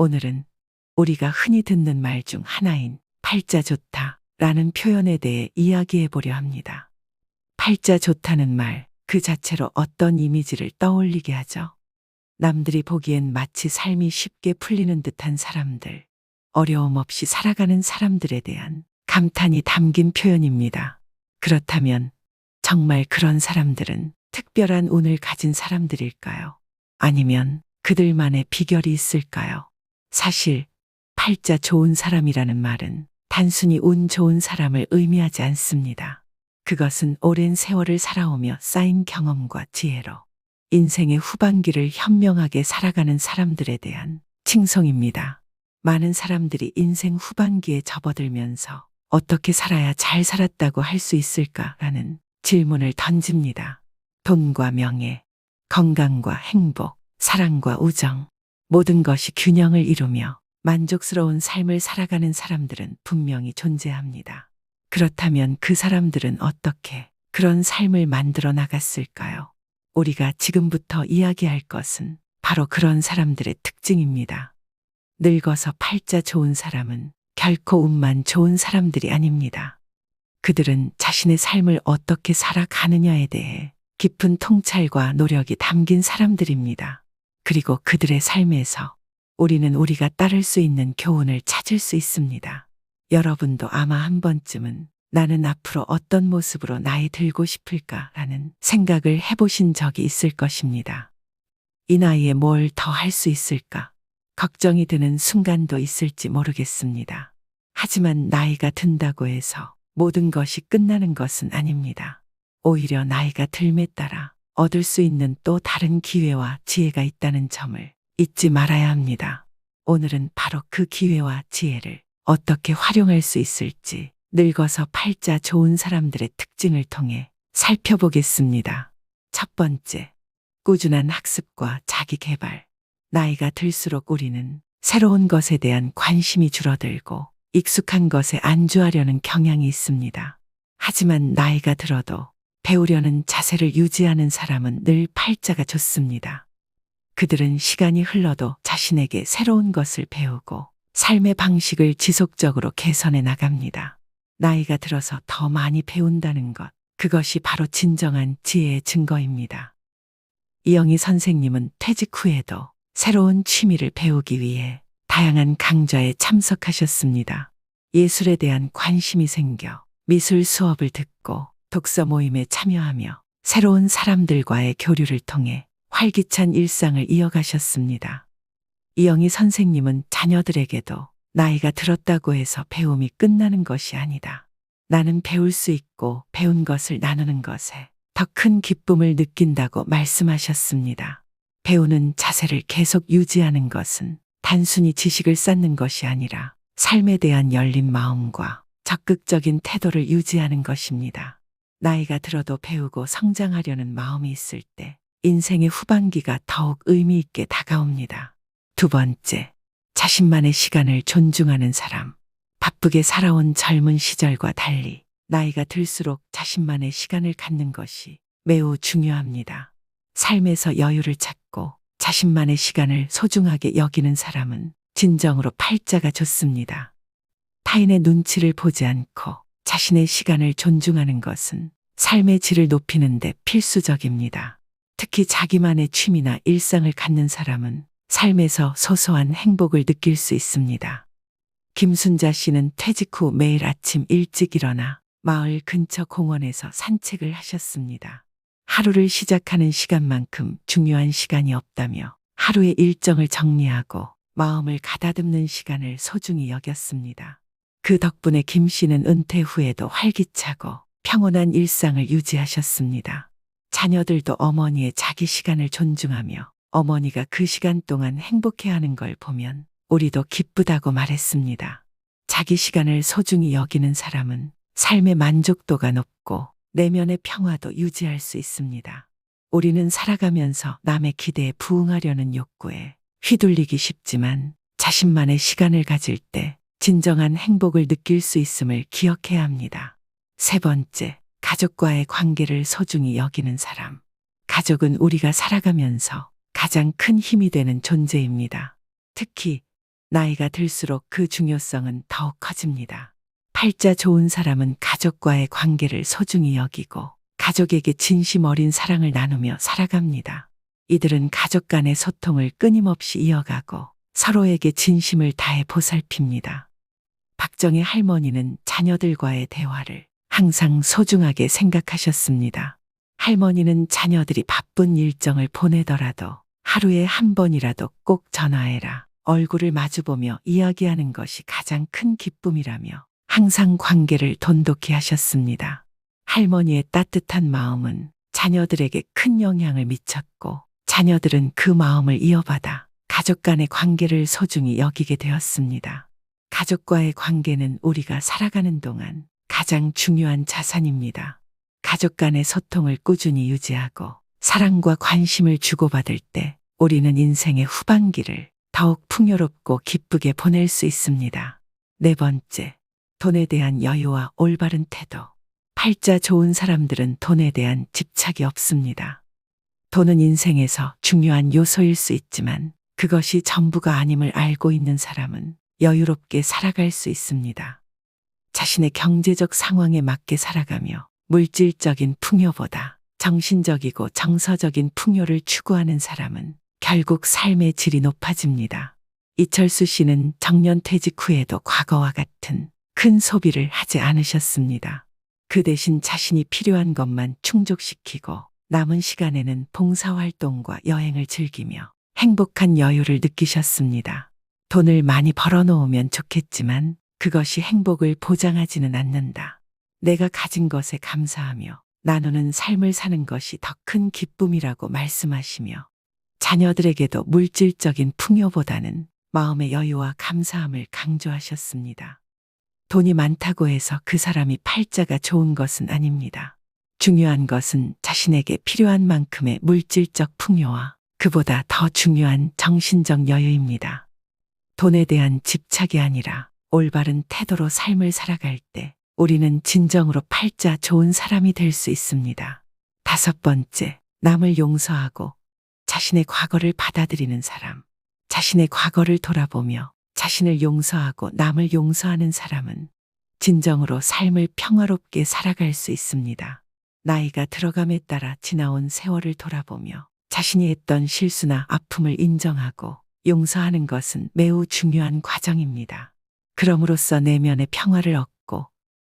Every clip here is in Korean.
오늘은 우리가 흔히 듣는 말 중 하나인 팔자 좋다 라는 표현에 대해 이야기해 보려 합니다. 팔자 좋다는 말 그 자체로 어떤 이미지를 떠올리게 하죠? 남들이 보기엔 마치 삶이 쉽게 풀리는 듯한 사람들, 어려움 없이 살아가는 사람들에 대한 감탄이 담긴 표현입니다. 그렇다면 정말 그런 사람들은 특별한 운을 가진 사람들일까요? 아니면 그들만의 비결이 있을까요? 사실 팔자 좋은 사람이라는 말은 단순히 운 좋은 사람을 의미하지 않습니다. 그것은 오랜 세월을 살아오며 쌓인 경험과 지혜로 인생의 후반기를 현명하게 살아가는 사람들에 대한 칭송입니다. 많은 사람들이 인생 후반기에 접어들면서 어떻게 살아야 잘 살았다고 할 수 있을까라는 질문을 던집니다. 돈과 명예, 건강과 행복, 사랑과 우정, 모든 것이 균형을 이루며 만족스러운 삶을 살아가는 사람들은 분명히 존재합니다. 그렇다면 그 사람들은 어떻게 그런 삶을 만들어 나갔을까요? 우리가 지금부터 이야기할 것은 바로 그런 사람들의 특징입니다. 늙어서 팔자 좋은 사람은 결코 운만 좋은 사람들이 아닙니다. 그들은 자신의 삶을 어떻게 살아가느냐에 대해 깊은 통찰과 노력이 담긴 사람들입니다. 그리고 그들의 삶에서 우리는 우리가 따를 수 있는 교훈을 찾을 수 있습니다. 여러분도 아마 한 번쯤은 나는 앞으로 어떤 모습으로 나이 들고 싶을까라는 생각을 해보신 적이 있을 것입니다. 이 나이에 뭘 더 할 수 있을까? 걱정이 드는 순간도 있을지 모르겠습니다. 하지만 나이가 든다고 해서 모든 것이 끝나는 것은 아닙니다. 오히려 나이가 들매 따라 얻을 수 있는 또 다른 기회와 지혜가 있다는 점을 잊지 말아야 합니다. 오늘은 바로 그 기회와 지혜를 어떻게 활용할 수 있을지 늙어서 팔자 좋은 사람들의 특징을 통해 살펴보겠습니다. 첫 번째, 꾸준한 학습과 자기 개발. 나이가 들수록 우리는 새로운 것에 대한 관심이 줄어들고 익숙한 것에 안주하려는 경향이 있습니다. 하지만 나이가 들어도 배우려는 자세를 유지하는 사람은 늘 팔자가 좋습니다. 그들은 시간이 흘러도 자신에게 새로운 것을 배우고 삶의 방식을 지속적으로 개선해 나갑니다. 나이가 들어서 더 많이 배운다는 것, 그것이 바로 진정한 지혜의 증거입니다. 이영희 선생님은 퇴직 후에도 새로운 취미를 배우기 위해 다양한 강좌에 참석하셨습니다. 예술에 대한 관심이 생겨 미술 수업을 듣고 독서 모임에 참여하며 새로운 사람들과의 교류를 통해 활기찬 일상을 이어가셨습니다. 이영희 선생님은 자녀들에게도 나이가 들었다고 해서 배움이 끝나는 것이 아니다. 나는 배울 수 있고 배운 것을 나누는 것에 더 큰 기쁨을 느낀다고 말씀하셨습니다. 배우는 자세를 계속 유지하는 것은 단순히 지식을 쌓는 것이 아니라 삶에 대한 열린 마음과 적극적인 태도를 유지하는 것입니다. 나이가 들어도 배우고 성장하려는 마음이 있을 때 인생의 후반기가 더욱 의미 있게 다가옵니다. 두 번째, 자신만의 시간을 존중하는 사람. 바쁘게 살아온 젊은 시절과 달리 나이가 들수록 자신만의 시간을 갖는 것이 매우 중요합니다. 삶에서 여유를 찾고 자신만의 시간을 소중하게 여기는 사람은 진정으로 팔자가 좋습니다. 타인의 눈치를 보지 않고 자신의 시간을 존중하는 것은 삶의 질을 높이는 데 필수적입니다. 특히 자기만의 취미나 일상을 갖는 사람은 삶에서 소소한 행복을 느낄 수 있습니다. 김순자 씨는 퇴직 후 매일 아침 일찍 일어나 마을 근처 공원에서 산책을 하셨습니다. 하루를 시작하는 시간만큼 중요한 시간이 없다며 하루의 일정을 정리하고 마음을 가다듬는 시간을 소중히 여겼습니다. 그 덕분에 김 씨는 은퇴 후에도 활기차고 평온한 일상을 유지하셨습니다. 자녀들도 어머니의 자기 시간을 존중하며 어머니가 그 시간 동안 행복해하는 걸 보면 우리도 기쁘다고 말했습니다. 자기 시간을 소중히 여기는 사람은 삶의 만족도가 높고 내면의 평화도 유지할 수 있습니다. 우리는 살아가면서 남의 기대에 부응하려는 욕구에 휘둘리기 쉽지만 자신만의 시간을 가질 때 진정한 행복을 느낄 수 있음을 기억해야 합니다. 세 번째, 가족과의 관계를 소중히 여기는 사람. 가족은 우리가 살아가면서 가장 큰 힘이 되는 존재입니다. 특히 나이가 들수록 그 중요성은 더욱 커집니다. 팔자 좋은 사람은 가족과의 관계를 소중히 여기고 가족에게 진심 어린 사랑을 나누며 살아갑니다. 이들은 가족 간의 소통을 끊임없이 이어가고 서로에게 진심을 다해 보살핍니다. 박정희 할머니는 자녀들과의 대화를 항상 소중하게 생각하셨습니다. 할머니는 자녀들이 바쁜 일정을 보내더라도 하루에 한 번이라도 꼭 전화해라. 얼굴을 마주보며 이야기하는 것이 가장 큰 기쁨이라며 항상 관계를 돈독히 하셨습니다. 할머니의 따뜻한 마음은 자녀들에게 큰 영향을 미쳤고 자녀들은 그 마음을 이어받아 가족 간의 관계를 소중히 여기게 되었습니다. 가족과의 관계는 우리가 살아가는 동안 가장 중요한 자산입니다. 가족 간의 소통을 꾸준히 유지하고 사랑과 관심을 주고받을 때 우리는 인생의 후반기를 더욱 풍요롭고 기쁘게 보낼 수 있습니다. 네 번째, 돈에 대한 여유와 올바른 태도. 팔자 좋은 사람들은 돈에 대한 집착이 없습니다. 돈은 인생에서 중요한 요소일 수 있지만 그것이 전부가 아님을 알고 있는 사람은 여유롭게 살아갈 수 있습니다. 자신의 경제적 상황에 맞게 살아가며 물질적인 풍요보다 정신적이고 정서적인 풍요를 추구하는 사람은 결국 삶의 질이 높아집니다. 이철수 씨는 정년퇴직 후에도 과거와 같은 큰 소비를 하지 않으셨습니다. 그 대신 자신이 필요한 것만 충족시키고 남은 시간에는 봉사활동과 여행을 즐기며 행복한 여유를 느끼셨습니다. 돈을 많이 벌어놓으면 좋겠지만 그것이 행복을 보장하지는 않는다. 내가 가진 것에 감사하며 나누는 삶을 사는 것이 더 큰 기쁨이라고 말씀하시며 자녀들에게도 물질적인 풍요보다는 마음의 여유와 감사함을 강조하셨습니다. 돈이 많다고 해서 그 사람이 팔자가 좋은 것은 아닙니다. 중요한 것은 자신에게 필요한 만큼의 물질적 풍요와 그보다 더 중요한 정신적 여유입니다. 돈에 대한 집착이 아니라 올바른 태도로 삶을 살아갈 때 우리는 진정으로 팔자 좋은 사람이 될 수 있습니다. 다섯 번째, 남을 용서하고 자신의 과거를 받아들이는 사람. 자신의 과거를 돌아보며 자신을 용서하고 남을 용서하는 사람은 진정으로 삶을 평화롭게 살아갈 수 있습니다. 나이가 들어감에 따라 지나온 세월을 돌아보며 자신이 했던 실수나 아픔을 인정하고 용서하는 것은 매우 중요한 과정입니다. 그럼으로써 내면의 평화를 얻고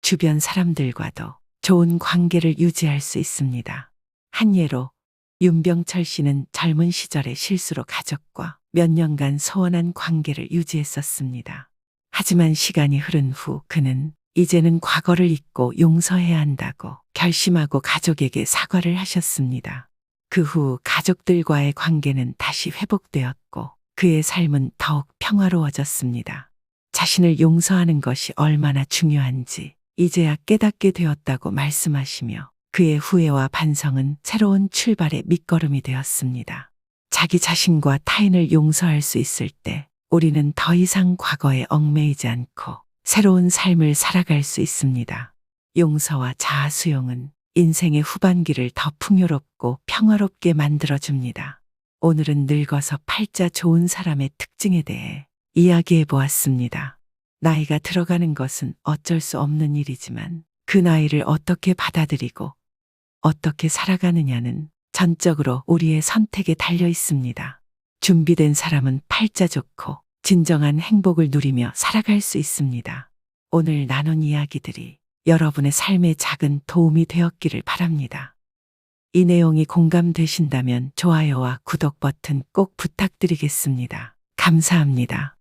주변 사람들과도 좋은 관계를 유지할 수 있습니다. 한 예로 윤병철 씨는 젊은 시절의 실수로 가족과 몇 년간 소원한 관계를 유지했었습니다. 하지만 시간이 흐른 후 그는 이제는 과거를 잊고 용서해야 한다고 결심하고 가족에게 사과를 하셨습니다. 그 후 가족들과의 관계는 다시 회복되었고 그의 삶은 더욱 평화로워졌습니다. 자신을 용서하는 것이 얼마나 중요한지 이제야 깨닫게 되었다고 말씀하시며 그의 후회와 반성은 새로운 출발의 밑거름이 되었습니다. 자기 자신과 타인을 용서할 수 있을 때 우리는 더 이상 과거에 얽매이지 않고 새로운 삶을 살아갈 수 있습니다. 용서와 자아 수용은 인생의 후반기를 더 풍요롭고 평화롭게 만들어줍니다. 오늘은 늙어서 팔자 좋은 사람의 특징에 대해 이야기해 보았습니다. 나이가 들어가는 것은 어쩔 수 없는 일이지만 그 나이를 어떻게 받아들이고 어떻게 살아가느냐는 전적으로 우리의 선택에 달려 있습니다. 준비된 사람은 팔자 좋고 진정한 행복을 누리며 살아갈 수 있습니다. 오늘 나눈 이야기들이 여러분의 삶에 작은 도움이 되었기를 바랍니다. 이 내용이 공감되신다면 좋아요와 구독 버튼 꼭 부탁드리겠습니다. 감사합니다.